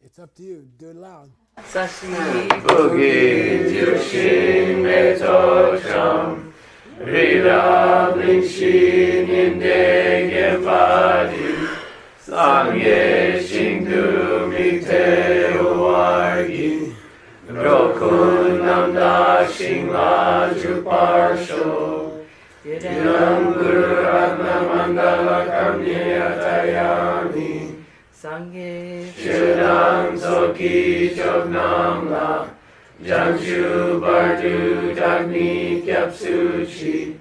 It's up to you. Do it loud. Sashi Bugi Jushin Metosham Rida Blingshin Inde Gempadi Sangye Shingdu Mikte Uwargi Rokun Namda Shingla Juparsho Yidam Guru Ratna Mandala Kamya Tayami Sangye Shudam Soki Chognam La Jangshu Bardu Dagni Kyapsuchi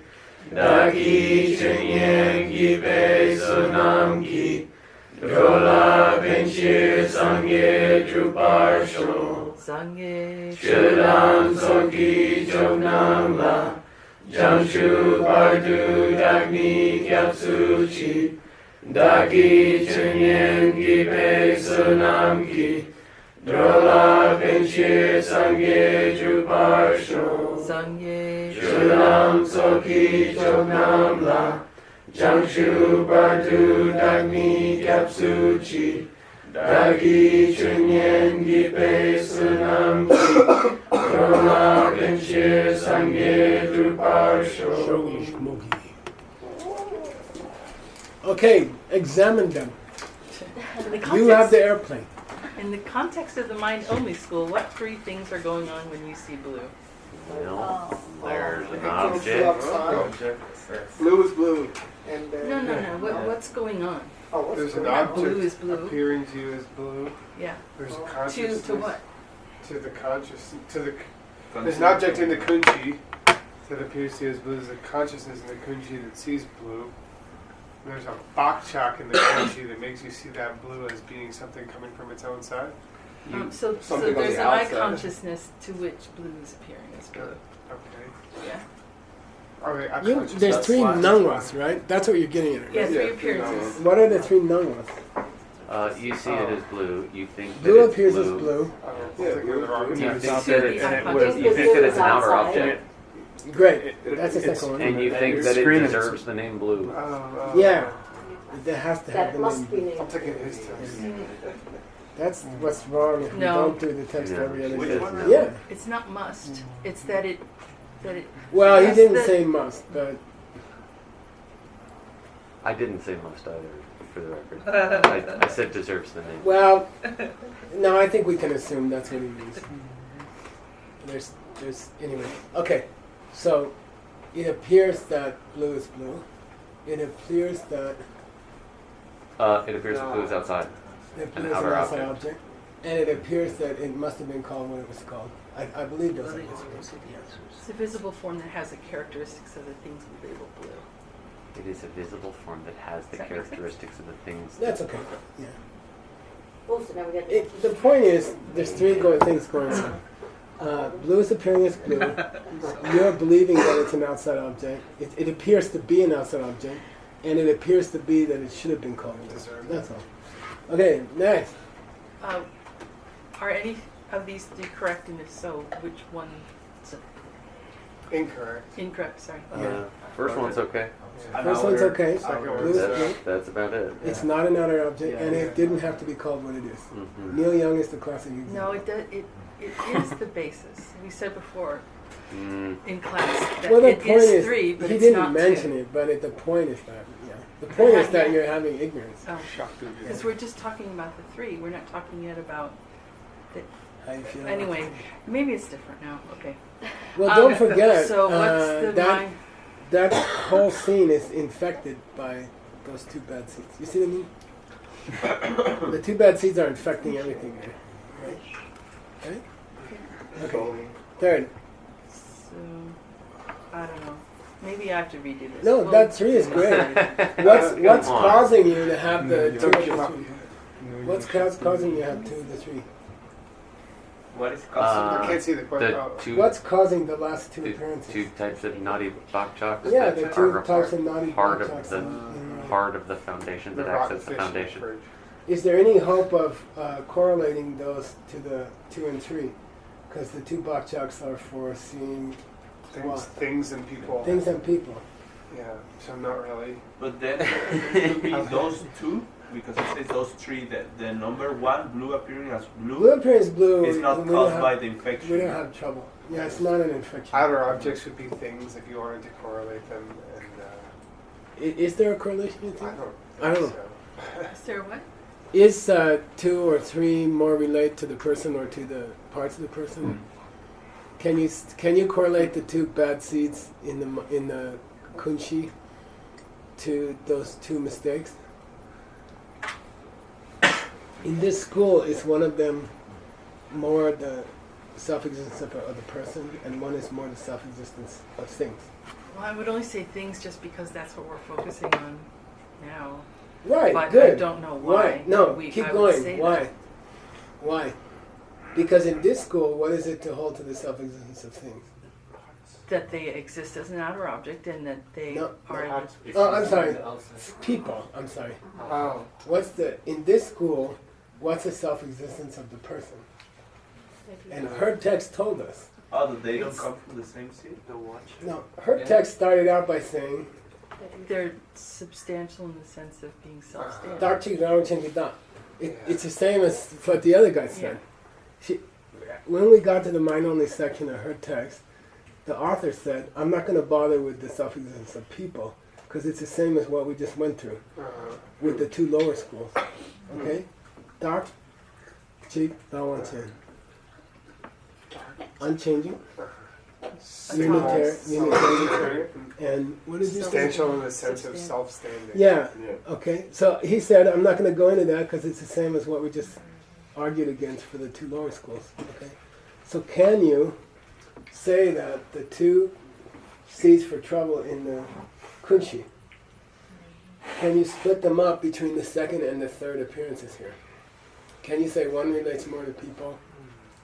Dagi Chunyen Gibe Sunam Ki Drola Benshir Sangye Druparsho Sangye Shudam Soki Chognam La Jangshu Bardu Dagni Kyapsuchi Dagi Chunyen Gibe Sunam Ki Drola Benshir Sangye Druparsho Sangye Shulam Soki Chognam La Jangshu Bardu Dagni Kyapsuchi Dagi Chunyen Gibe Sunam Ki Drola Benshir Sangye Druparsho. Okay, examine them. You have the airplane. In the context of the mind-only school, what three things are going on when you see blue? No, there's an object. Blue is blue. And No. What's going on? there's an Yeah, object blue is blue. appearing to you as blue. Yeah. There's a consciousness. To what? To the conscious. There's an object in the kunchi that appears to you as blue. There's a consciousness in the kunchi that sees blue. There's a bakchak in the kunchi that makes you see that blue as being something coming from its own side. So something on there's the an eye outside. consciousness to which blue is appearing as blue. Okay. Yeah. Alright, There's three nangwas, right? That's what you're getting at. Yeah, Right? three appearances. What are the three nangwas? You see it as blue. You think Blue that it's appears blue. as blue. You think It's that the it's eye you think that it's an outer object, Great. That's the second one. and you think that it deserves the name blue. Yeah. It has to have That the must be name. named. I'm taking his test. That's what's wrong if you No. don't do the text No. every other Which day. one? Yeah. It's not must. It's that it. Well, he Yes, didn't the- say must, but I didn't say must either, for the record. I said deserves the name. well, no, I think we can assume that's what he means. There's anyway. Okay, so it appears that blue is blue. It appears that It appears that blue is outside. blue is an outer outside object. object, and it appears that it must have been called what it was called. I believe those are the It's a visible form that has the characteristics of the things we label blue. It is a visible form that has the Does that make sense? characteristics of the things. That's okay. Yeah. Oh, so now we got The point is, there's three things going on. Blue is appearing as blue. You're believing that it's an outside object. It appears to be an outside object, and it appears to be that it should have been called blue. That's all. Okay, next. Are any of these three correct? And if so, which one? Incorrect. Incorrect. Sorry. First one's okay. First one's okay. Second Blue is blue. That's about it. It's not an outer object, and it didn't have to be called what it is. Mhm. Neil Young is the classic example. No, it does. It is the basis. We said before Mm. in class that Well, the it point is is, three, but he it's didn't not mention two. it, but the point is that, the point is that you're having ignorance. Oh, because we're just talking about the three. We're not talking yet about. How you feel? Anyway, maybe it's different now. Okay. Well, don't Um, forget So what's the that mind? that whole scene is infected by those two bad seeds. You see what I mean? The two bad seeds are infecting everything there. Right? Okay. Third. So I don't know. Maybe I have to redo this. No, Well, that three is great. What's on. causing you to have the two of the Come three? What's causing you to have two of the three? What is I can't see the question. The Oh. two, What's causing the last two the appearances? two types of naughty bakchaks Yeah, that the are two types of naughty part of bakchaks the in- part of the foundation that acts as the foundation. Is there any hope of correlating those to the 2 and 3? Because the two bakchaks are for seeing Things and people. things and people. Yeah, so not really. But then it could be those two because it says those three, the number one, blue appearing as Blue blue, appearance blue. is not we don't caused have- by the We infection. don't have trouble. Yeah, it's not an infection. Outer objects would be things if you wanted to correlate them, and Is there a correlation? You I think? don't. I don't know. So. Is there what? Is 2 or 3 more relate to the person or to the parts of the person? Can you correlate the 2 bad seeds in the kunshi to those 2 mistakes? In this school, is one of them more the self-existence of the person, and one is more the self-existence of things. Well, I would only say things just because that's what we're focusing on now. Right. But Good. I don't know why. No, I keep would going. say Why? that. Why? Because in this school, what is it to hold to the self-existence of things? That they exist as an outer object and that they No. are. Oh, I'm sorry. People. I'm sorry. Oh. In this school, what's the self-existence of the person? And her text told us. Oh, that they don't come from the same seed? The watch. No, her text started out by saying, They're substantial in the sense of being self-standing. "Darchi Garochengida." It's the same as what the other guy said. When we got to the mind-only section of her text, the author said, "I'm not going to bother with the self-existence of people because it's the same as what we just went through with the 2 lower schools." Okay, Darchi Garochen. Unchanging, unitary, and what did you say? Substantial in the sense of self-standing. Yeah. Okay. So he said, I'm not going to go into that because it's the same as what we just argued against for the 2 lower schools. Okay. So can you say that the 2 seeds for trouble in the kunshi, can you split them up between the second and the third appearances here? Can you say one relates more to people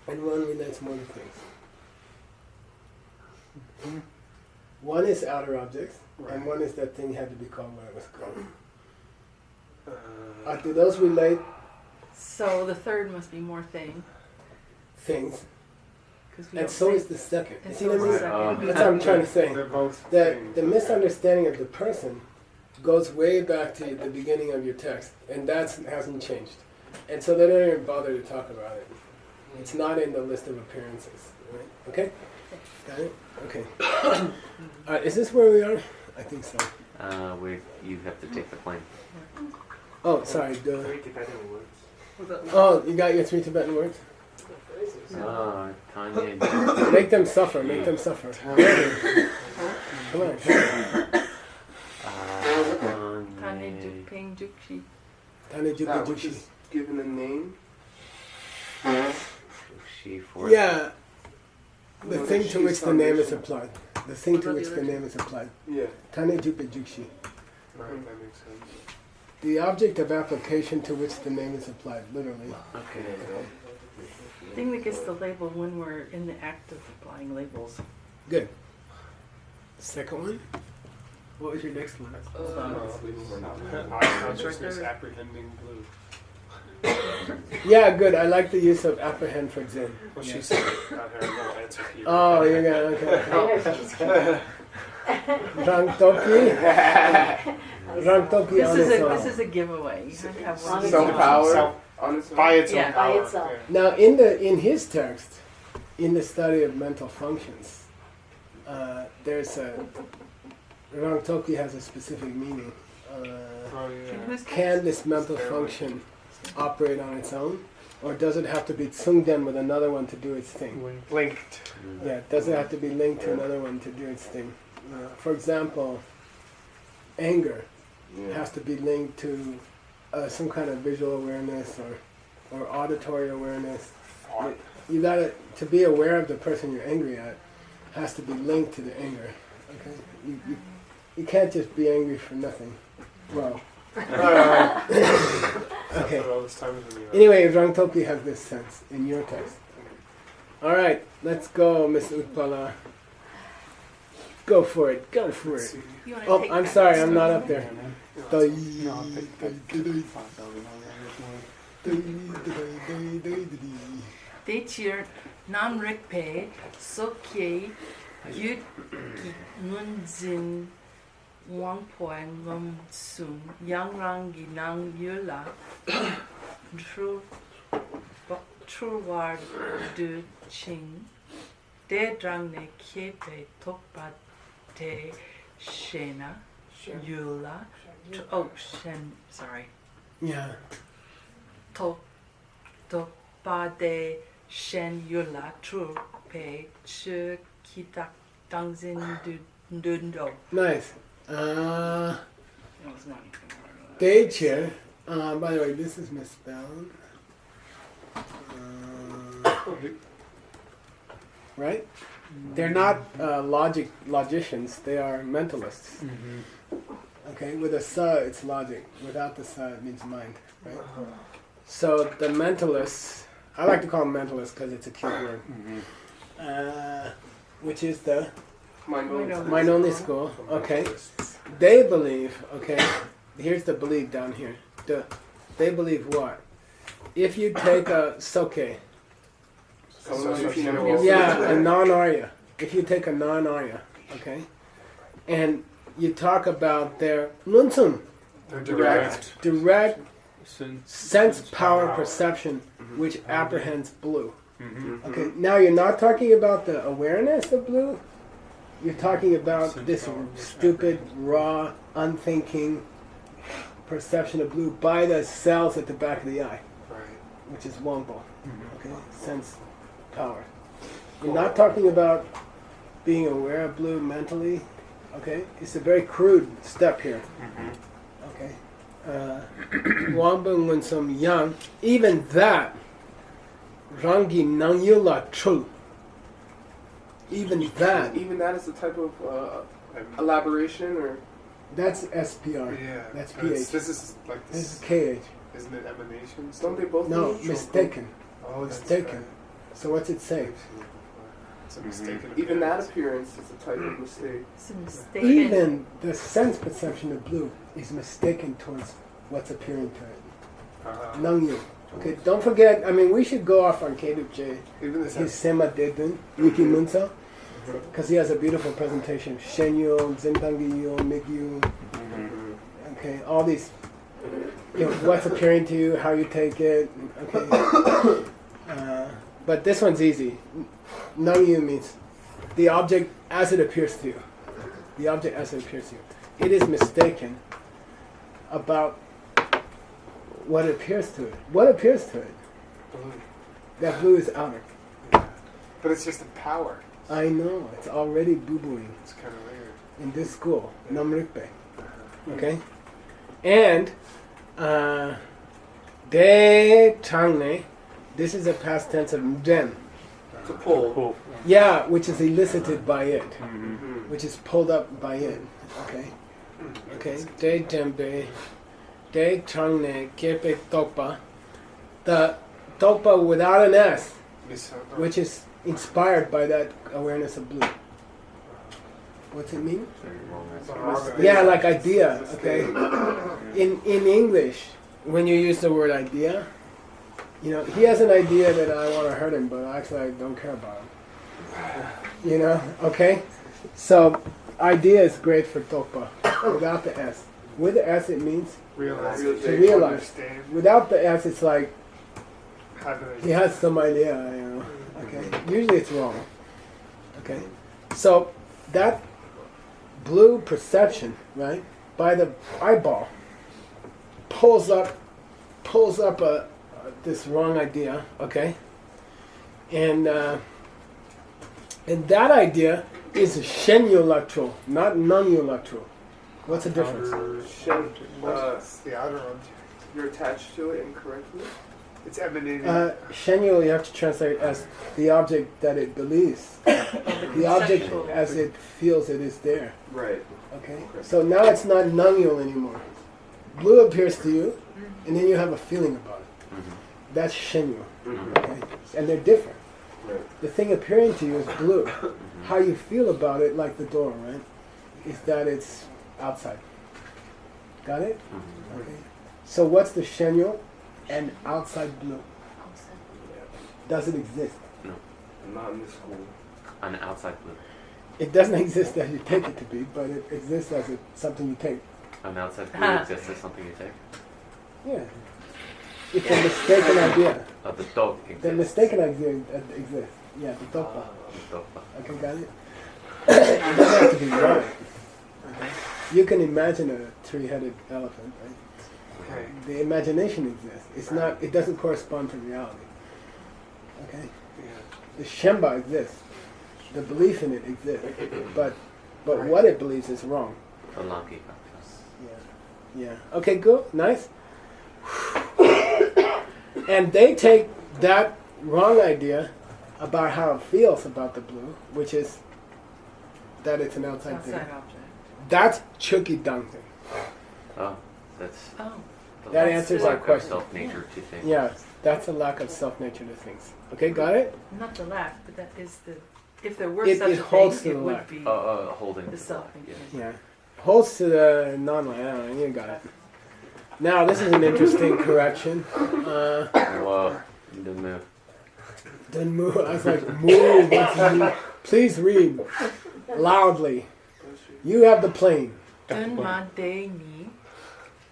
and one relates more to things? One is outer objects, and one is that thing had to be called what it was called. Do those relate So the third must be more things. things? 'Cause we And don't so say- is the second. You And see so what is I the mean? second. That's what I'm trying to say. They're both That things. the misunderstanding of the person goes way back to the beginning of your text, and that hasn't changed. And so they don't even bother to talk about it. It's not in the list of appearances. Right? Okay? Got it? Okay. Is this where we are? I think so. You have to take the plane. Oh, sorry. What's up? Oh, you got your 3 Tibetan words? Kanye. Make them suffer. Make them suffer. Come on. Tane Jukping Jukshi. Tane Jupi That which Jushi. is given a name. She for Yeah. The No, thing to she's which the name is foundation. applied. The thing What to about which the the other name is applied. Yeah. Tane Jupi Jukshi. Right, that makes sense. The object of application to which the name is applied, literally. Okay. Thing that gets the label when we're in the act of applying labels. Good. Second one? What was your next one? Hold on. Consciousness apprehending blue. Yeah, good. I like the use of apprehend for Zen. Well, she said about her little answer to you. Oh, you're gonna, okay. Rangtoki? Rangtoki on its This own. is a giveaway. You have to have one. Honest Self-power. By its Yeah. own By power. itself. Now, in his text, in the study of mental functions, there's a Rangtoki has a specific meaning. Oh, yeah. Who's Can this mental function operate on its own, or does it have to be tsungden with another one to do its thing? Linked. Yeah, does it have to be linked to another one to do its thing? For example, anger has to be linked to some kind of visual awareness or auditory awareness. You gotta, to be aware of the person you're angry at, has to be linked to the anger. Okay, you can't just be angry for nothing. Well, okay. Anyway, Rangtoki has this sense in your text. All right, let's go, Miss Utpala. Go for it. Go for it. You wanna Oh, take I'm that? sorry, I'm not up there. Dechir Nam Rikpe Sokye Yut Munzin Wang Poang Ngum Sum Yang Rang Ginang Yula True Ward Du Ching De Drang Ne Kiepe Tokpa Te Shena Yula Yeah. Tokpa De Shen Yula True Pe Chu Kitak Dangzin Dundo. Nice. No, it's not anything. Stage here. By the way, this is misspelled. Right? They're not logicians. They are mentalists. Okay, with a sa, it's logic. Without the sa, it means mind. Right? So the mentalists, I like to call them mentalists because it's a cute word. Which is the mind only school. Okay, they believe. Okay, here's the belief down here. They believe what? If you take a soke, a non-arya. If you take a non-arya, okay, and you talk about their nunsum, direct sense power perception, which apprehends blue. Okay, now you're not talking about the awareness of blue. You're talking about this stupid, raw, unthinking perception of blue by the cells at the back of the eye, which is wombo. Okay, sense power. You're not talking about being aware of blue mentally. Okay, it's a very crude step here. Okay, wombo when some young, even that. Rangi Nangyula True. Even that. Even that is a type of elaboration, or That's SPR. Yeah. That's But PH. this is like This this. is KH. Isn't it emanations? don't they both? No, mean- mistaken. Oh, that's Mistaken. right. So what's it say? It's a mistaken. Even that appearance. appearance is a type of mistake. It's a mistaken. Even the sense perception of blue is mistaken towards what's appearing to it. Nangyu. Okay, don't forget, I mean, we should go off on K-J. Even this His Sema Dedun, Wiki Munsa, because he has a beautiful presentation. Shenyu, Zentangiyu, Mikyu. Okay, all these, what's appearing to you, how you take it. Okay. But this one's easy. Nangyu means the object as it appears to you. The object as it appears to you. It is mistaken about what appears to it. What appears to it? blue. That blue is outer. But it's just a power. I know, it's already boo-booing It's kind of weird. in this school, Namrikpe. Okay? And, de changne, this is a past tense of den. To pull. Yeah, which is elicited by it, which is pulled up by it. Okay? Okay? De tempe, de changne, kepe tokpa. The tokpa without an S, which is inspired by that awareness of blue. What's it mean? Yeah, like idea, okay? In English, when you use the word idea, you know, he has an idea that I want to hurt him, but actually I don't care about him. You know, okay? So, idea is great for Tokpa, without the S. With the S, it means Realize. to realize. Understand. Without the S, it's like How do he has some idea, you know. Okay, usually it's wrong. Okay, so that blue perception, right, by the eyeball, pulls up this wrong idea. Okay, and that idea is shenyolatro, not non-yolatro. What's the difference? It's the outer object. You're attached to it incorrectly. It's emanating. Shenyo, you have to translate as the object that it believes, the object Conceptual. as it feels it is there. Right. Okay, so now it's not Nangyul anymore. Blue appears to you, and then you have a feeling about it. That's Shenyu. Okay, and they're different. Right. The thing appearing to you is blue. How you feel about it, like the door, right, is that it's outside. Got it? Okay. So what's the Shenyu and outside blue? Does it exist? No, Not in this school. an outside blue. It doesn't exist as you take it to be, but it exists as something you take. An outside blue exists as something you take. Yeah. It's a mistaken idea. Oh, the dog exists. The mistaken idea exists. Yeah, the topa. The dog. Okay, got it? It doesn't have to be right. Okay. You can imagine a three-headed elephant, right? Okay. The imagination exists. It's not. It doesn't correspond to reality. Okay. Yeah. The Shemba exists. The belief in it exists. But Right. what it believes is wrong. The Lanki. Yeah. Yeah. Okay. Good. Nice. And they take that wrong idea about how it feels about the blue, which is that it's an outside thing. Outside object. That's Chucky Duncan. Oh, that's. Oh. the That lack- answers lack our of question. Self-nature to things. Yeah, that's a lack of self-nature to things. Okay, got it? Not the lack, but that is the. If there were It- such it a holds thing, to it the would lack. be Holding. the to self. Yeah. Yeah. Holds to the non-linear. You got it. Now, this is an interesting correction. Whoa. You didn't move. Didn't move. I was like, move. Please read loudly. You have the plane. Dun de ni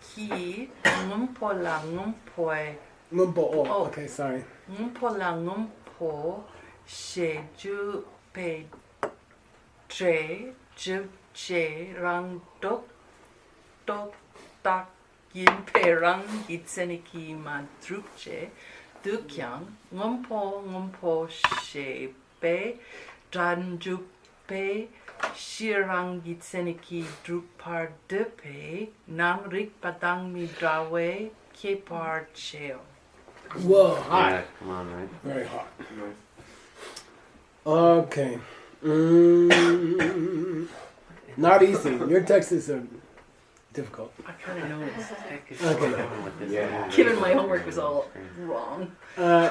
ki ngumpo la ngumpo Ngumpo. Oh, Oh. okay, sorry. ngumpo la ngumpo she ju pe tre ju che rang dok dok tak yin pe rang hitseniki ma druk che dukyang ngumpo she pe dran ju pe shirang hitseniki druk par de pe nang rik padang mi drawe ke par cheo. Whoa, hot. Yeah, come on, right? Very hot. Nice. Okay. Not easy. Your texts are difficult. I kind of noticed. Okay. Yeah. Given my homework was all wrong. Why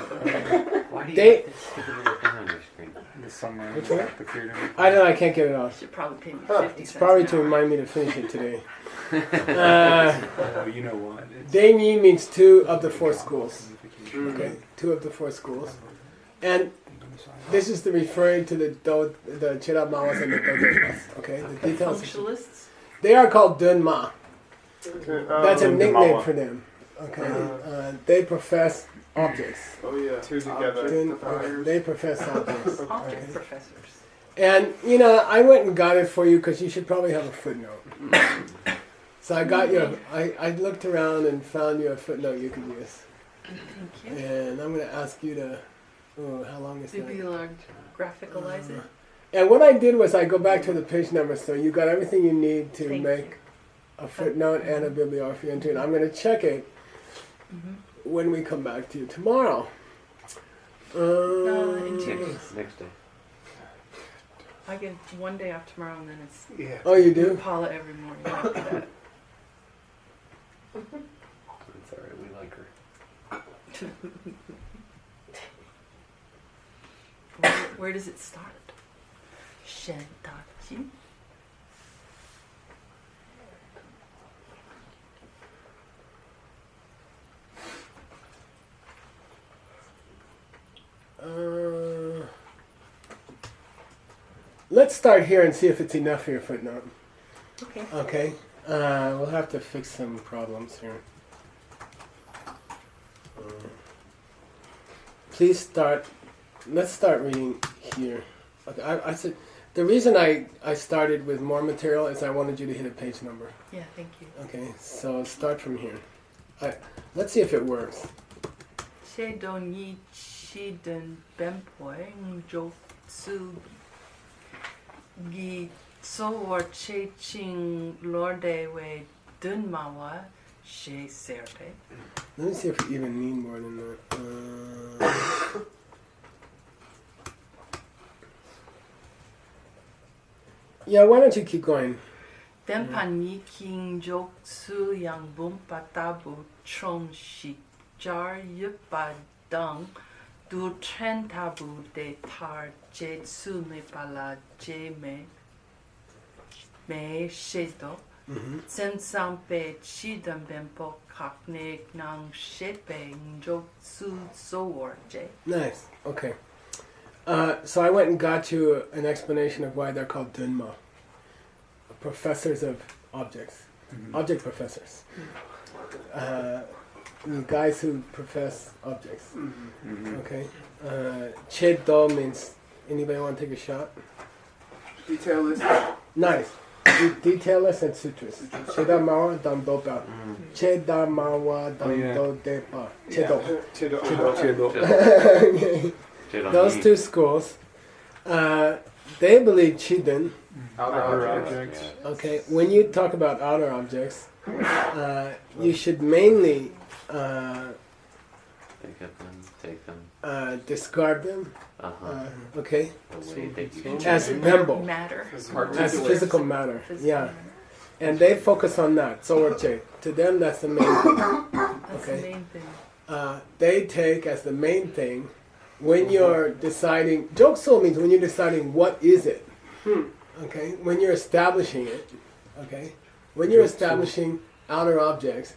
do you They- have this stupid little thing on your screen? The summer. Which one? The freedom. I don't know, I can't get it off. Should probably pay me Huh, 50 it's cents probably an to hour. remind me to finish it today. Oh, you know what? It's Dainyi means two of the four schools. Okay, two of the four schools. And this is the referring to the Chirab Mawas and the Dodomas. Okay, the details. Functionalists? They are called Dunma. That's a Um, nickname for them. Okay, they profess objects. Oh yeah. Two together. They profess objects. Object Okay. professors. And you know, I went and got it for you because you should probably have a footnote. So I got you. I looked around and found you a footnote you could use. Thank you. And I'm going to ask you to. Oh, how long is Maybe that? you'll graphicalize it. And what I did was I go back to the page number, so you got everything you need to Thank make a footnote and a bibliography into it. I'm going to check it when we come back to you tomorrow. in 2 weeks. Next day. I get one day off tomorrow and then it's Yeah. Oh, you do? Paula every morning after that. It's alright, we like her. Where does it start? Shentachi? Let's start here and see if it's enough for your footnote. Okay. Okay. We'll have to fix some problems here. Please start. Let's start reading here. Okay. I said the reason I started with more material is I wanted you to hit a page number. Yeah, thank you. Okay. So start from here. Let's see if it works. She don't need she den bempoi jo su gi so or che ching lorde we dun mawa she serpe. Let me see if we even need more than that. Yeah, why don't you keep going? Dempan ni king jok su yang bum patabu chong shi jar yupa dang du tren tabu de tar je su me pala je me shedo sen sampe chi dam bempo kakne nang shepe jok su so or je. Nice. Okay. So I went and got you an explanation of why they're called Dunma, professors of objects, object professors. You guys who profess objects. Okay. Chedo means, anybody want to take a shot? Detailless. Nice. Detailless and sutrous. Cheda mawa dam dopa. Cheda mawa dam do depa. Chedo. Chedo. Those two schools, they believe Chiden. Outer objects. Okay, when you talk about outer objects, you should mainly Think of them, take them. describe them. Okay, The way that you as Bembo, Matter. as physical matter. Physical Yeah, matter. and they focus on that. So to them, that's the main thing. That's Okay. the main thing. They take as the main thing when you're deciding. Jokso means when you're deciding what is it. Okay, when you're establishing it. Okay, when you're establishing outer objects,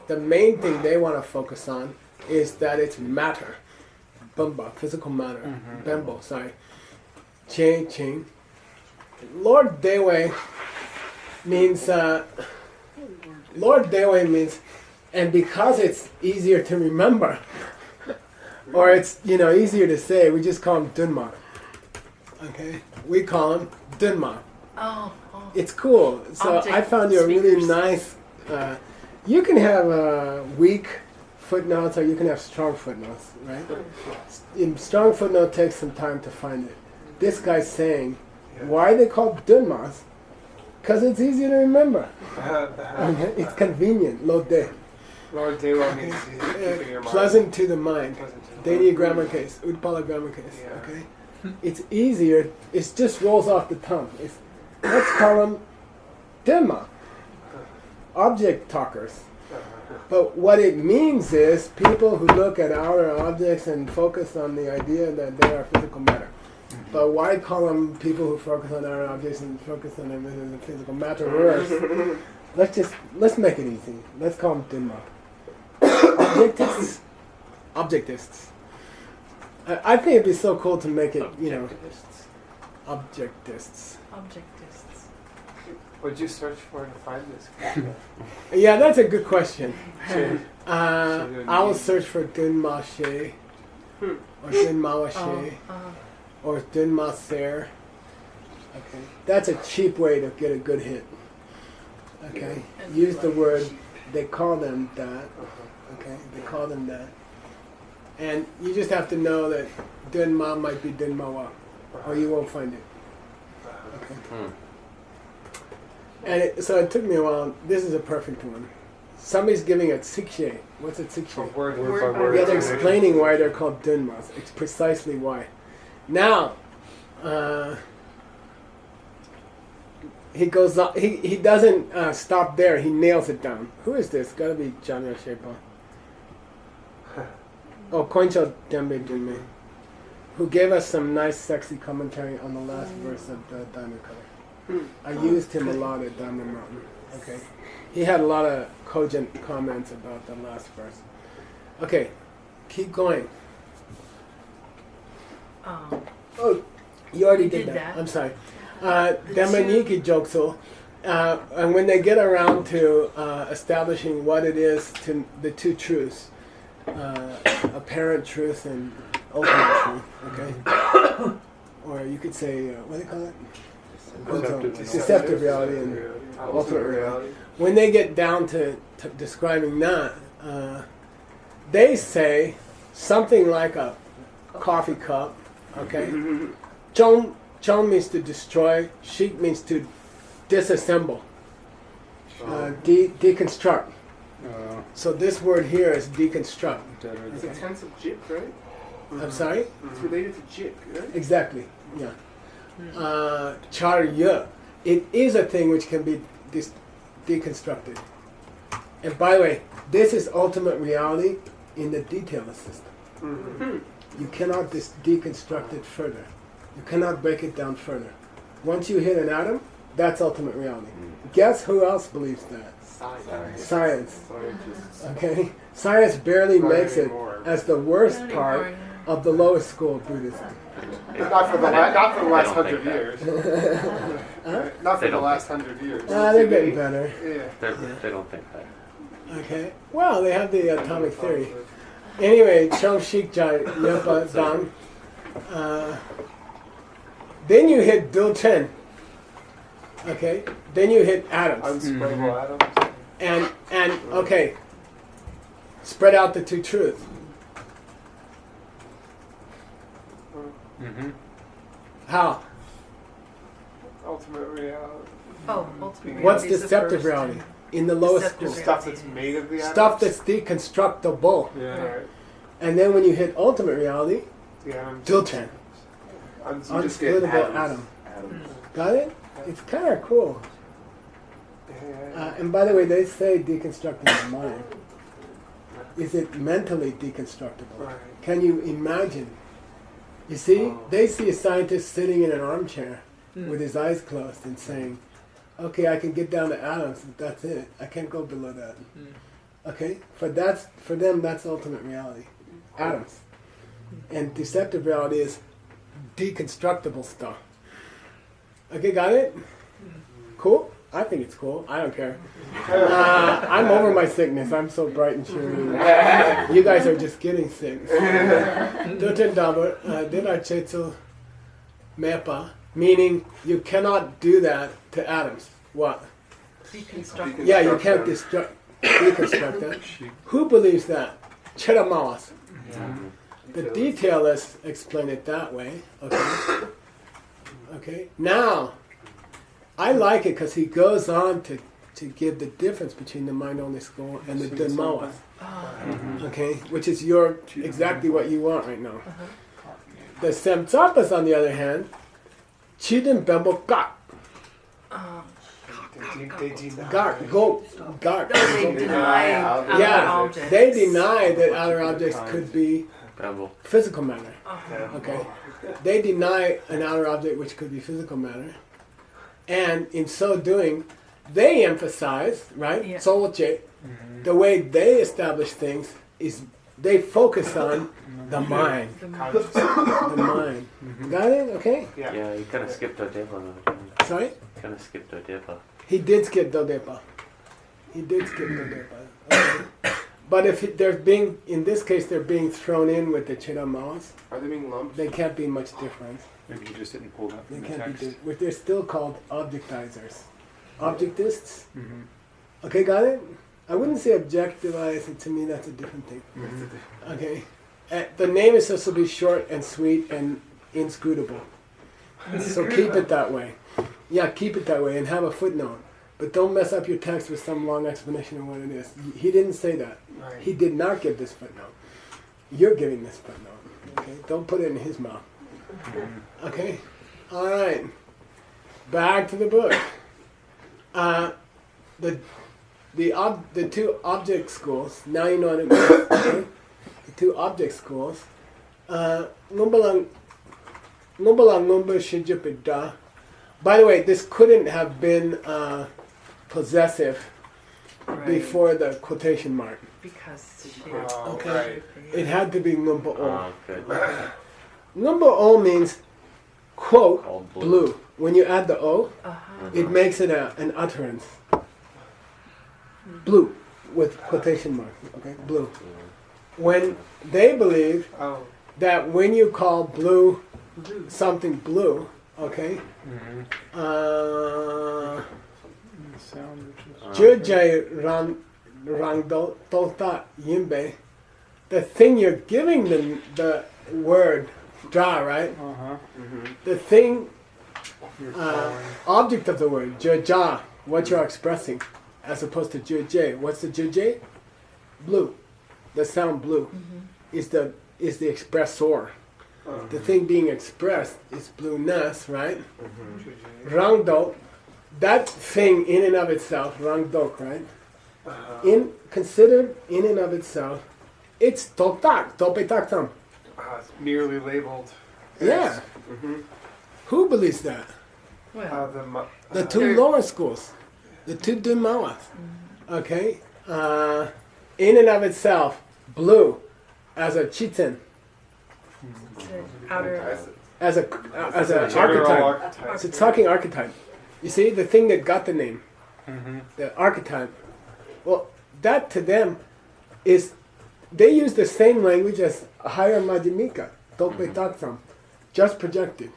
the main thing they want to focus on is that it's matter. Bumba, physical matter. Bembo, sorry. Ching, ching. Lord Dewe means, and because it's easier to remember, or it's, easier to say, we just call him Dunma. Okay? We call him Dunma. Oh. It's cool. So Object I found you a really speakers. nice. You can have weak footnotes or you can have strong footnotes, right? In strong footnote takes some time to find it. This guy's saying, why are they called Dunmas? Because it's easier to remember. Okay? It's convenient. Lode. Lord Dewa means keeping your mind. Pleasant to the mind. Pleasant to the Dani mind. grammar case. Utpala grammar case. Yeah. Okay? It's easier. It just rolls off the tongue. Let's call them Dema. Object talkers. But what it means is people who look at outer objects and focus on the idea that they are physical matter. But why call them people who focus on outer objects and focus on them as a physical matter worse? Let's make it easy. Let's call them Dema. Objectists. Objectists. I think it'd be so cool to make it, Objectivists. objectists. Objectists. What'd you search for to find this? Yeah, that's a good question. Shade. I will search for Dunma She, or Dunma She, or Dunma Ser. Okay, that's a cheap way to get a good hit. Okay, use the word. They call them that. Okay, they call them that. And you just have to know that Dunma might be Dunmawa, or you won't find it. Okay. And so it took me a while. This is a perfect one. Somebody's giving a tsikshe. What's a tsikshe? Word Word by by word. Yeah, they're explanation. explaining why they're called Dunmas. It's precisely why. Now, he goes on, he doesn't stop there. He nails it down. Who is this? Gotta be Janya Shepa. Oh, Koincho Dembe Junme, who gave us some nice, sexy commentary on the last verse of the Diamond Color. I used him a lot at Diamond Mountain. Okay, he had a lot of cogent comments about the last verse. Okay, keep going. Oh, you already did that. I'm sorry. Demaniki Jokso. And when they get around to establishing what it is to the two truths, apparent truth and ultimate truth, okay? Or you could say, what do they call it? Deceptive reality and ultimate reality. When they get down to describing that, they say something like a coffee cup, okay? Chong means to destroy, shik means to disassemble, deconstruct. So this word here is deconstruct. It's a tense of jip, right? I'm sorry? It's related to jip, right? Exactly, yeah. Charya, it is a thing which can be deconstructed. And by the way, this is ultimate reality in the detailless system. You cannot deconstruct it further. You cannot break it down further. Once you hit an atom, that's ultimate reality. Guess who else believes that? Science. Okay? Science barely Not makes it anymore. as the worst Not part anymore, yeah. of the lowest school of Buddhism. Not for the last They don't 100 think years. Not for They the don't last 100 years. They're getting better. Yeah. They don't think that. Okay. Well, they have the atomic theory. Anyway, Chong Shik Jai Yepa Dang. Then you hit Dul Chen. Okay. Then you hit atoms. Unspreadable atoms. And okay. Spread out the two truths. Mm-hmm. How? Ultimate reality. Oh, ultimately. What's reality is the deceptive first. reality? In the lowest Deceptive school. Stuff that's made of the atoms. Stuff that's deconstructible. Yeah. Right. And then when you hit ultimate reality, The atoms. Dul Chen. You just get Unsplittable atoms. atom. Got it? It's kind of cool. Yeah. And by the way, they say deconstructing the mind. Is it mentally deconstructible? Right. Can you imagine? You see, they see a scientist sitting in an armchair with his eyes closed and saying, okay, I can get down to atoms, but that's it. I can't go below that. Okay? For them, that's ultimate reality. Atoms. And deceptive reality is deconstructible stuff. Okay, got it? Cool? I think it's cool. I don't care. I'm over my sickness. I'm so bright and cheery. You guys are just getting sick. Dutchen Dabar, Dinar Chetsu Mepa, meaning you cannot do that to atoms. What? Deconstruct. Yeah, you can't deconstruct that. Who believes that? Chedamawas. The detailists explain it that way. Okay. Okay. Now, I like it because he goes on to give the difference between the mind-only school and the Dhammawas. Okay, which is exactly what you want right now. The Semtsapas, on the other hand, Chidin Bembo Gak. They deny. Gak, go, Gak. They deny outer Yeah, objects. they deny that outer objects could be Babble. physical matter. Okay, they deny an outer object which could be physical matter, and in so doing, they emphasize, right? Yeah. Solche, the way they establish things is they focus on the mind. The The mind. Got it? Okay. Yeah. Yeah, you kind of skipped Odepa. Sorry? Kind of skipped Odepa. He did skip Dodepa. Okay. But if in this case, they're being thrown in with the Chidamawas, Are they being lumped? they can't be much different. Maybe you just didn't pull that They from the can't be. text. They're still called objectizers, objectists. Mm-hmm. Okay, got it. I wouldn't say objectivize. To me, that's a different thing. Okay, the name is supposed to be short and sweet and inscrutable. So keep it that way. Yeah, keep it that way and have a footnote. But don't mess up your text with some long explanation of what it is. He didn't say that. Right. He did not give this footnote. You're giving this footnote. Okay, don't put it in his mouth. Okay, all right. Back to the book. The two object schools. Now you know what it means. Okay? The two object schools. Ngumbalang ngumba shijipida. By the way, this couldn't have been possessive Right. before the quotation mark. Because she. Oh, Okay. right. It had to be ngumba o. Oh, good. Ngumba o means quote Called blue. When you add the o, Uh-huh. it makes it an utterance. Blue with quotation mark. Okay, blue. When they believe Oh. that when you call blue something blue, okay, Jujay Rangdo Tota Yimbe, the thing you're giving the word ja, right? The thing, object of the word, ja, what you're expressing, as opposed to jujay. What's the jujay? Blue. The sound blue is the expressor. The thing being expressed is blueness, right? Rangdo, that thing in and of itself, rangdok, right? Considered in and of itself, it's toktak, topetaktam. It's merely labeled. Yeah. Who believes that? Well, The two lower schools, the two Dhammawas. Okay? In and of itself, blue, as a chitin. It's an outer. as an General archetype. It's a talking archetype. You see, the thing that got the name, the archetype. Well, that to them is, they use the same language as higher Madhyamika, Dokpe Tatsam, just projected,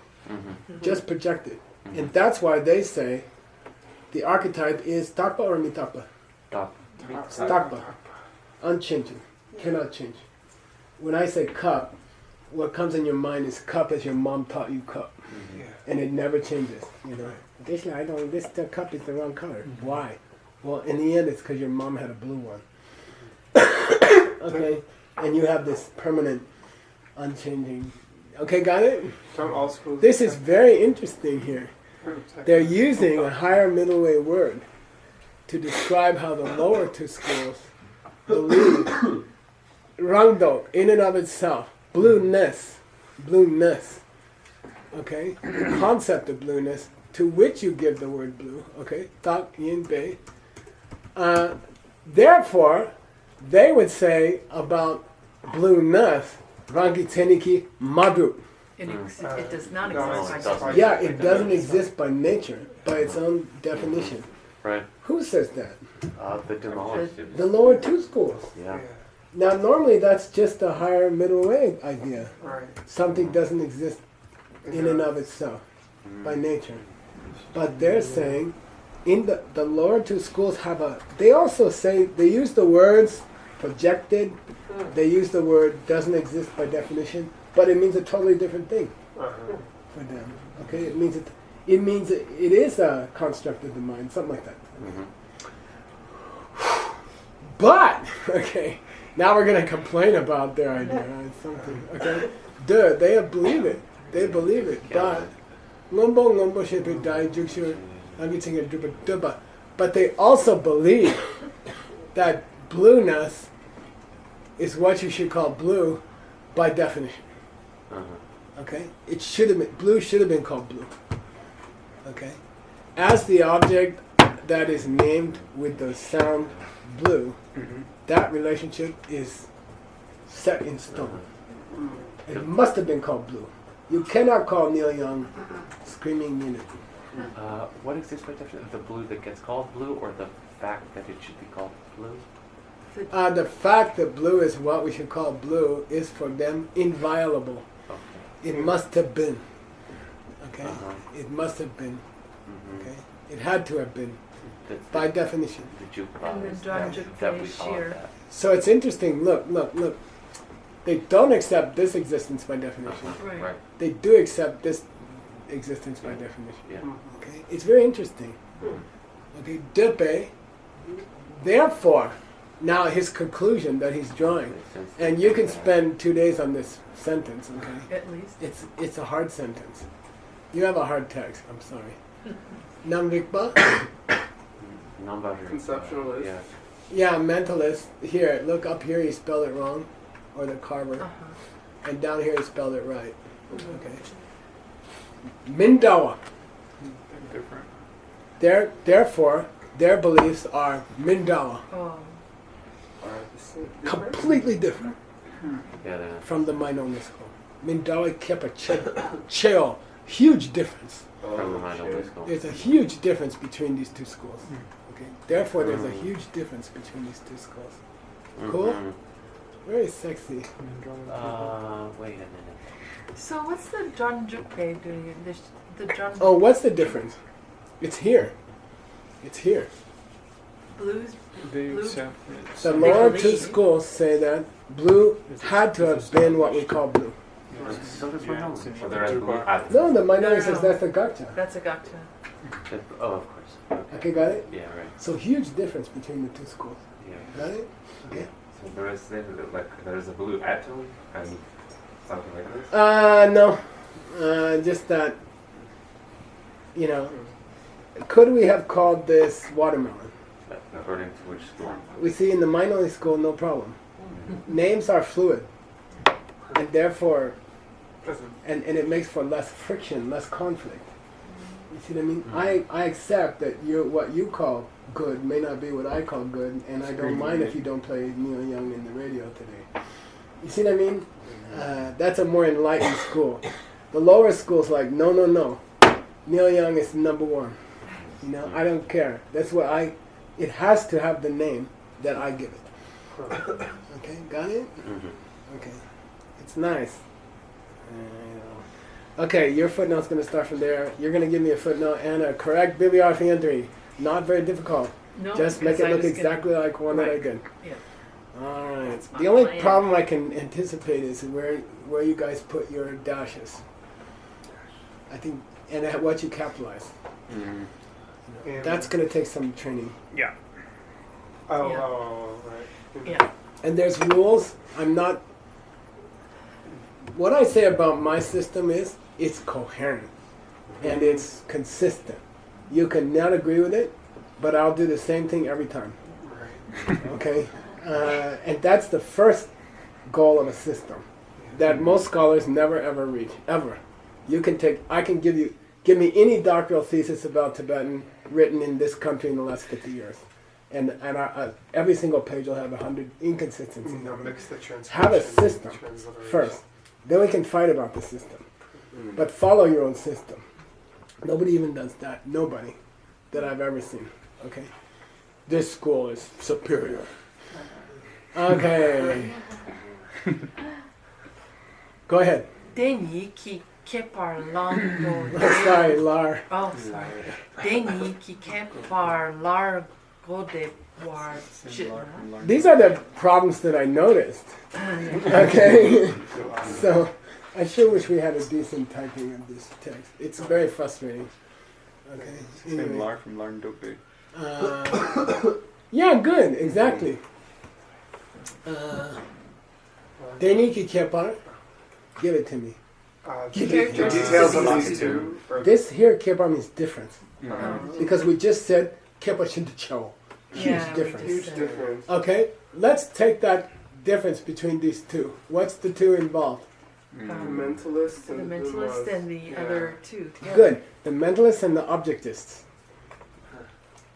just projected, and that's why they say the archetype is Takpa or Mitapa. Takpa, unchanging, cannot change. When I say cup, what comes in your mind is cup as your mom taught you cup, and it never changes. You know, this the cup is the wrong color. Why? Well, in the end, it's because your mom had a blue one. Okay, and you have this permanent, unchanging. Okay, got it? Don't all schools. This is very interesting here. They're using a higher middle way word to describe how the lower two schools believe Rangdo in and of itself, blueness, okay, concept of blueness to which you give the word blue, okay, tak, yin, bei. Therefore, they would say about blueness, rangi teniki madu. It does not exist. doesn't. Yeah, it doesn't exist by nature, by its own definition. Right. Who says that? The demolished. The lower two schools. Yeah. Now, normally that's just a higher middle way idea. Right. Something doesn't exist in and of itself by nature. But they're saying, in the lower two schools have a, they also say, they use the words projected, they use the word doesn't exist by definition, but it means a totally different thing for them. Okay, it means it is a construct of the mind, something like that. But okay, now we're gonna complain about their idea. It's something. Okay, they believe it. They believe it. But they also believe that blueness is what you should call blue by definition. Okay, it should have been blue. Should have been called blue. Okay, as the object that is named with the sound blue, that relationship is set in stone. It must have been called blue. You cannot call Neil Young Screaming Unity. What exists by definition? The blue that gets called blue, or the fact that it should be called blue? The fact that blue is what we should call blue is for them inviolable. Okay. It must have been. Okay? It must have been. Okay? It had to have been. By definition. The juke And the that we call it that. So it's interesting. Look. They don't accept this existence by definition. Right. They do accept this existence by definition. Yeah. Okay? It's very interesting. Okay? Depe. Therefore, now his conclusion that he's drawing, and you can spend 2 days on this sentence. Okay? At least. It's a hard sentence. You have a hard text. I'm sorry. Namrikpa. Conceptualist. Yeah. Yeah, mentalist. Here, look up here. He spelled it wrong, or the carver, and down here he spelled it right. Okay. Mindawa. Different. Therefore, their beliefs are Mindawa, Oh. completely different Yeah. from the Mainonga school. Mindawa Kepa Cheo. Huge difference. From the mind only school. There's a huge difference between these two schools. Okay. Therefore, there's a huge difference between these two schools. Cool? Very sexy. Wait a minute. So what's the Jonjuke doing? The Jon Oh, what's the difference? It's here. It's here. blues. They Blue. accept The it. lower believe. two schools say that blue had to have been what we call blue. So does my knowledge. So there is blue at No, the minority No, says no. that's the gotcha. That's a gotcha. Oh, of course. Okay, got it? Yeah, right. So huge difference between the two schools. Yeah. Got it? Okay. So there is there is a blue atom and something like this. No. Just that, could we have called this watermelon? According to which school? We see in the minority school, no problem. Names are fluid. And therefore, and it makes for less friction, less conflict. You see what I mean? I accept that what you call good may not be what I call good, and I don't mind if you don't play Neil Young in the radio today. You see what I mean? That's a more enlightened school. The lower school's like, no. Neil Young is number one. You know, I don't care. That's what it has to have the name that I give it. Okay, got it? Okay. It's nice. Okay, your footnote's going to start from there. You're going to give me a footnote and a correct bibliography entry. Not very difficult. No, Just make it I look was exactly like one that I Right. did. Yeah. All right. That's my The only plan. problem I can anticipate is where you guys put your dashes. I think, and at what you capitalize. And- That's going to take some training. Yeah. Yeah. Right. Yeah. And there's rules. What I say about my system is it's coherent and it's consistent. You can not agree with it, but I'll do the same thing every time. Right. Okay? And that's the first goal of a system that most scholars never ever reach, ever. I can give me any doctoral thesis about Tibetan written in this country in the last 50 years. And every single page will have 100 inconsistencies. No, mix the translation. Have a system transliteration. first. Then we can fight about the system. But follow your own system. Nobody even does that. Nobody that I've ever seen. Okay? This school is superior. Okay. Go ahead. Deni ki kepar lango. Sorry, Lar. Oh, sorry. Deni ki kepar largo de war. These are the problems that I noticed. Okay? So, I sure wish we had a decent typing of this text. It's very frustrating. Okay? Same Anyway. Lar from Larn Dope. Yeah, good, exactly. Deniki Kepar, give it to me. The details of these two. This here, Kepar means difference. Oh. Because we just said Kepar Shindacho. Huge Yeah, we difference. just Huge difference. Okay, let's take that difference between these two. What's the two involved? The mentalist The and mentalist and the Yeah. other two together. Good. The mentalists and the objectists.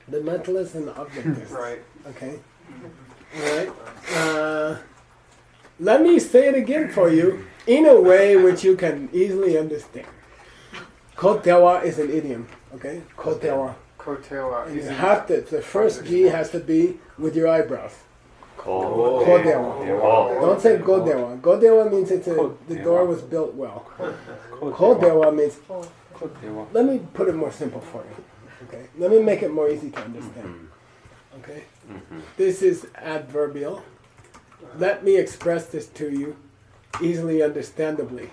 The mentalists and the objectists. Right. Okay. All right. Let me say it again for you in a way which you can easily understand. Kotewa is an idiom. Okay. Kotewa. Kotewa. And you have to. The first G has to be with your eyebrows. Cold. Kodewa. Don't say godewa. Godewa means the door was built well. Kodewa means. Let me put it more simple for you. Okay. Let me make it more easy to understand. Okay. This is adverbial. Let me express this to you easily understandably.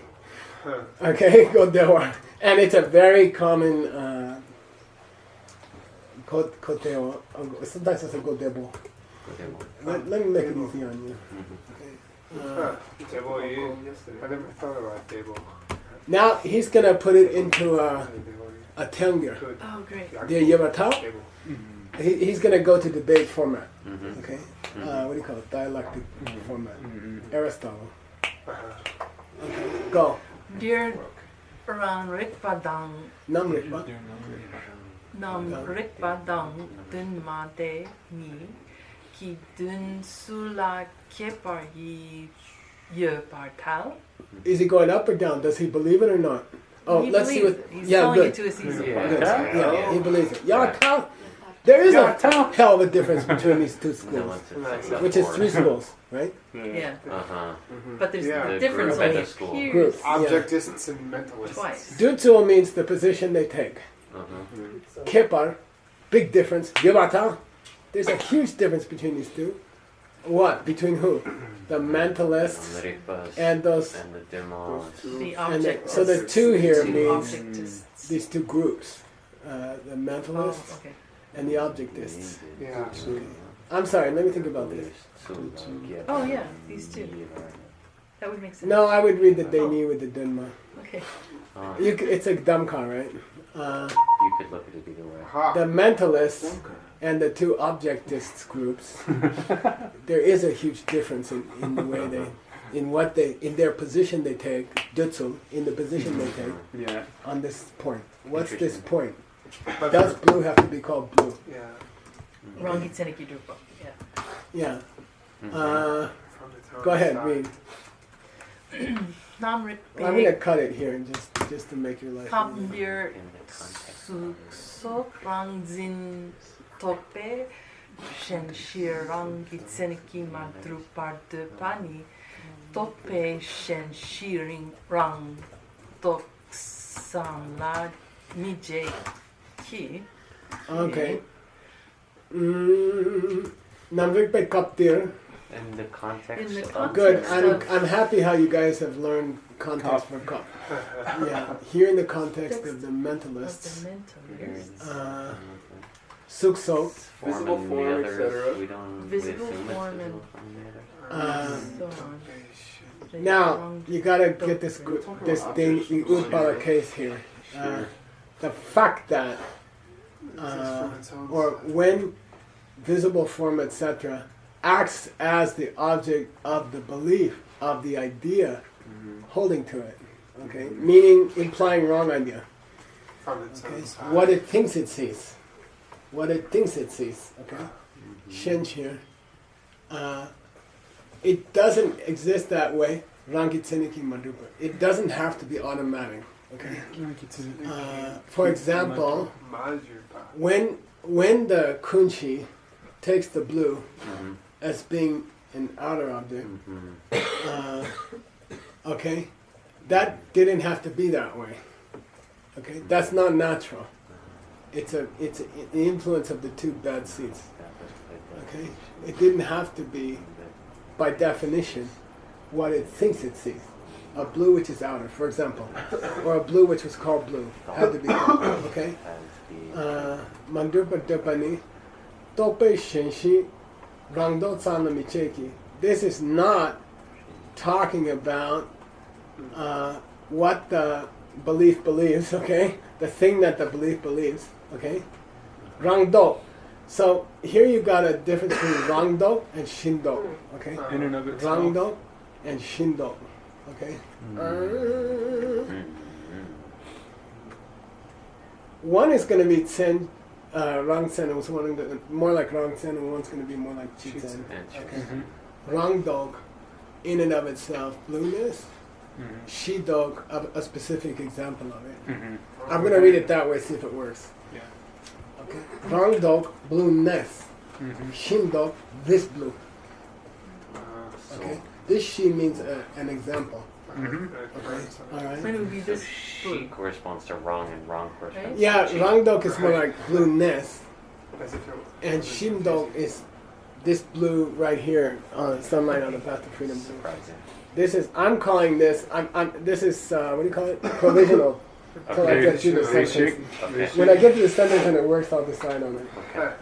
Okay, godewa. And it's a very common kotewa. Sometimes it's a godebo. Let me make it easy on you. Okay. Table. I never thought about table. Now he's gonna put it into a tenger. Oh, great. The yamata. Table. He's gonna go to debate format. Okay. What do you call it? Dialectic format. Aristotle. Okay. Go. Dear Ran Rikpadang Namrikpa. Nam Rikpadang Dun Ma De Mi Ki Dun Sula Kepar Yi Ye Partal. Is he going up or down? Does he believe it or not? Oh, He let's see believes what. it. He's Yeah, telling good. it to us easy. Good. Yeah, he believes it. Yata. There is a hell of a difference between these two schools, which is three schools, right? Yeah. Uh-huh. But there's Yeah. the difference Group only at the school. appears Group. Objectists and mentalists. twice. Dutsul means the position they take. Uh-huh. Kepar, big difference. Yabata, there's a huge difference between these two. What? Between who? The mentalists and those. And the demos. The And the, object. so the two here Two means objectists. these two groups. The Oh, mentalists okay. and the objectists. Yeah. I'm sorry, let me think about this. Oh, yeah, these two. That would make sense. No, I would read the Deni with the Dunma. Okay. It's a Damka, right? You could look at it either way. Ha. The mentalists and the two objectists groups, there is a huge difference in the way in their position they take, Dutsul, in the position they take Yeah. on this point. What's this point? But Does blue have to be called blue? yeah. Rangi Tseneki Drupa. Yeah. Yeah. From the tone Go ahead, side. read. Namrik I'm gonna cut it here and just to make your life easier. Kambir In the context. Suksok Rangzin Tope Shenshirang Gitseniki Madrupardepani Tope Shenshiring Rang Toksanla Nije Ki. Okay. Namvik pe kaptir. In the context. In the of context. Good. Context I'm happy how you guys have learned context for cup. Yeah. Here in the context of the Of mentalists, the mental. suksok. Visible and form, the others, etc. We don't Visible assume it's form visible and- from the other. So on. Now you gotta get this thing Utpala case here. The fact that or when visible form etc. acts as the object of the belief of the idea holding to it. Okay, meaning implying wrong idea. From its Okay, own side. what it thinks it sees. What it thinks it sees. Okay, Shench here. It doesn't exist that way. Rangitseniki Madupa. It doesn't have to be automatic. Okay. For example, when the kunchi takes the blue as being an outer object, okay, that didn't have to be that way. Okay, that's not natural. It's the influence of the two bad seeds. Okay, it didn't have to be, by definition, what it thinks it sees. A blue which is outer, for example, or a blue which was called blue had to be outer. Okay. Mandrupa Dupani, Tope Shenshi, Rangdo Tsana Micheki. This is not talking about what the belief believes, okay? The thing that the belief believes, okay? Rangdo. So here you got a difference between Rangdo and Shindo, okay? In and of itself. Rangdo and Shindo, okay? One is going to be Tsen, Rangsen, and one more like Rangsen, and one's going to be more like Chitsen. Okay. Rangdog, in and of itself, blueness. Shidog, a specific example of it. I'm going to read it that way, see if it works. Yeah. Okay. Rangdog, blueness. Shindog, this blue. Okay. This she means an example. Okay. All right. When it would be So this she blue. corresponds to wrong and wrong corresponds Right? Yeah, to chi. Rangdog is more like blueness, As if it- and Shindog is this blue right here on sunlight on the path to freedom blue. Surprising. This is I'm calling this. This is what do you call it? Provisional. Till I Okay. get to the Basic. sentence. Okay. When I get to the sentence and it works, I'll decide on it. Okay.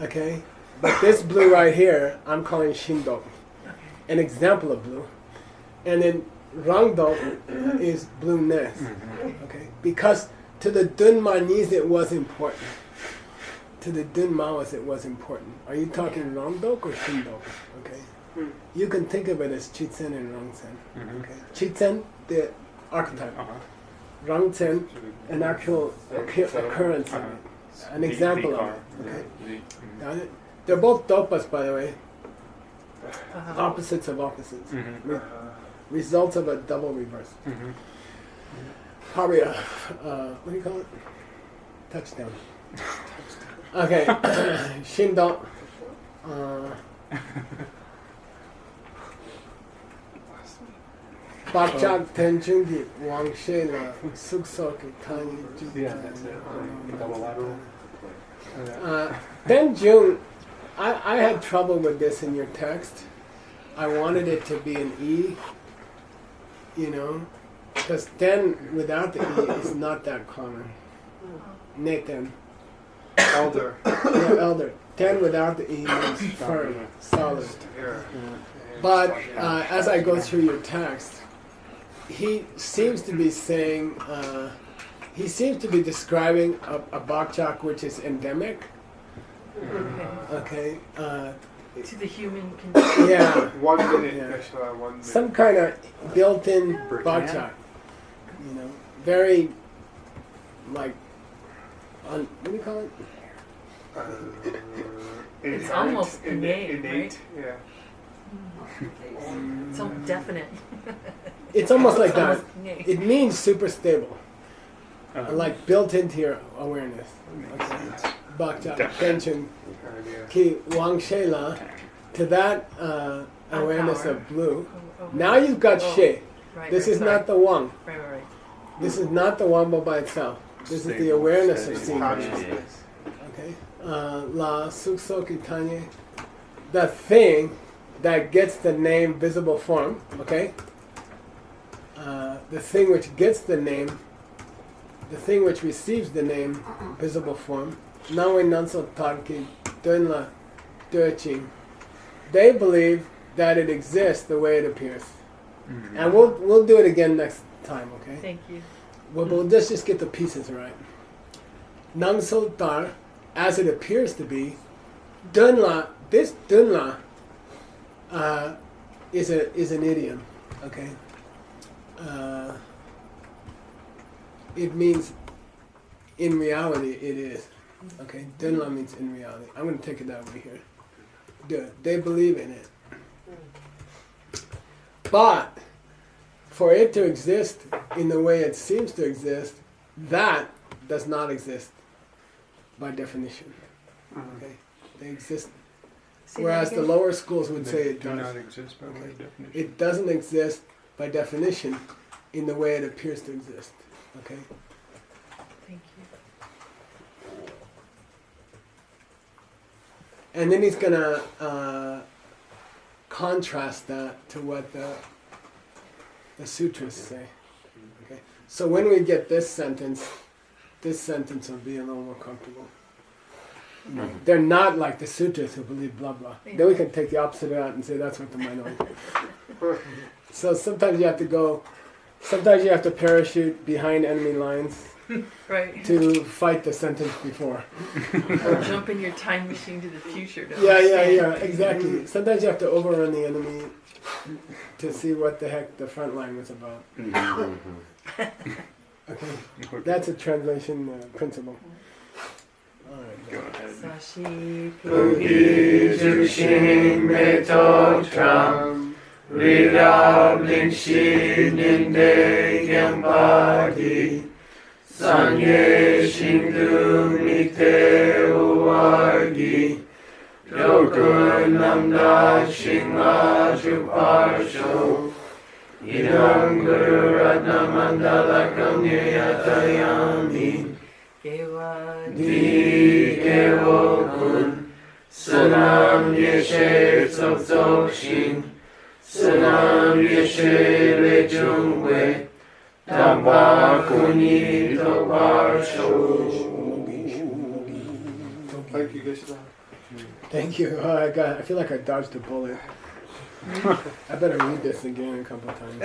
Okay. But this blue right here, I'm calling Shindog, an example of blue, and then Rangdog is blueness. Okay. Because to the Dunmanese it was important. To the Dunmaois it was important. Are you talking Rangdog or Shindog? Okay. You can think of it as Chitsen and Rangsen. Okay. Chitsen, the archetype. Rangsen, an actual occurrence of it. An example of it. Okay. Got it? They're both dopas, by the way. Opposites of opposites. Results of a double reverse. Probably what do you call it? Touchdown. Okay. Shindo. Bakchak Tenchungi Wang Shela Suksoki Tani Yeah, that's it. Double lateral. Then June, I had trouble with this in your text. I wanted it to be an E, you know, because then without the E is not that common. Nathan. Elder. Yeah, elder. 10 without the E means firm, solid. Here. But as I go through your text, he seems to be saying, he seems to be describing a bakchak which is endemic. Okay. To the human condition. Yeah. 1 minute. Yeah. Actually, 1 minute. Some kind of built-in Bertrand? bakchak. You know, very like, what do you call it? It's almost innate, innate. Yeah. So definite. It's almost like that. Yeah. It means super stable, Uh-huh. like built into your awareness. Makes sense. Bhakta, attention, Idea. ki wang shela, to that awareness Power. of blue. Oh, Now you've got oh, she. right, This right, is sorry. not the wang. Right. This is not the wang by itself. This is the Stable, awareness steady of seeing. consciousness. Okay. La suksoki tanye. The thing that gets the name visible form. Okay. The thing which gets the name. The thing which receives the name visible form. Nawe nanso tarki dunla durching. They believe that it exists the way it appears. And we'll do it again next time, okay? Thank you. We'll just get the pieces right. Nang tar, as it appears to be, dunla, this dunla is an idiom, okay? It means in reality it is. Okay? Dunla means in reality. I'm going to take it that way here. They believe in it. But for it to exist in the way it seems to exist, that does not exist by definition. Okay? They exist. Say Whereas that the again? lower schools would say They it do does. not exist by way of definition. It doesn't exist by definition in the way it appears to exist. Okay? Thank you. And then he's gonna contrast that to what the sutras say. Okay? So when we get this sentence will be a little more comfortable. They're not like the sutras who believe blah blah. Then we can take the opposite of that and say that's what the minority. So sometimes you have to parachute behind enemy lines Right. to fight the sentence before. Or jump in your time machine to the future. To Yeah, understand. exactly. Sometimes you have to overrun the enemy to see what the heck the front line was about. Okay, that's a translation principle. All right. Go ahead. Sashi Puhi Jushin Metotram Rida Blinshi Ninde Gyambadi Sanye Shindu Mite Uwargi Dokun Namda Shinga Juparsho Idam Guru Ratna Mandalakam Niyatayami Di Gewokun Sunam Yeshe Tsoktsokshing Sunam Yeshe Lejungwe Damba Kuni Tobarsho. Thank you, Krishna. Thank you. I feel like I dodged a bullet. I better read this again a couple of times.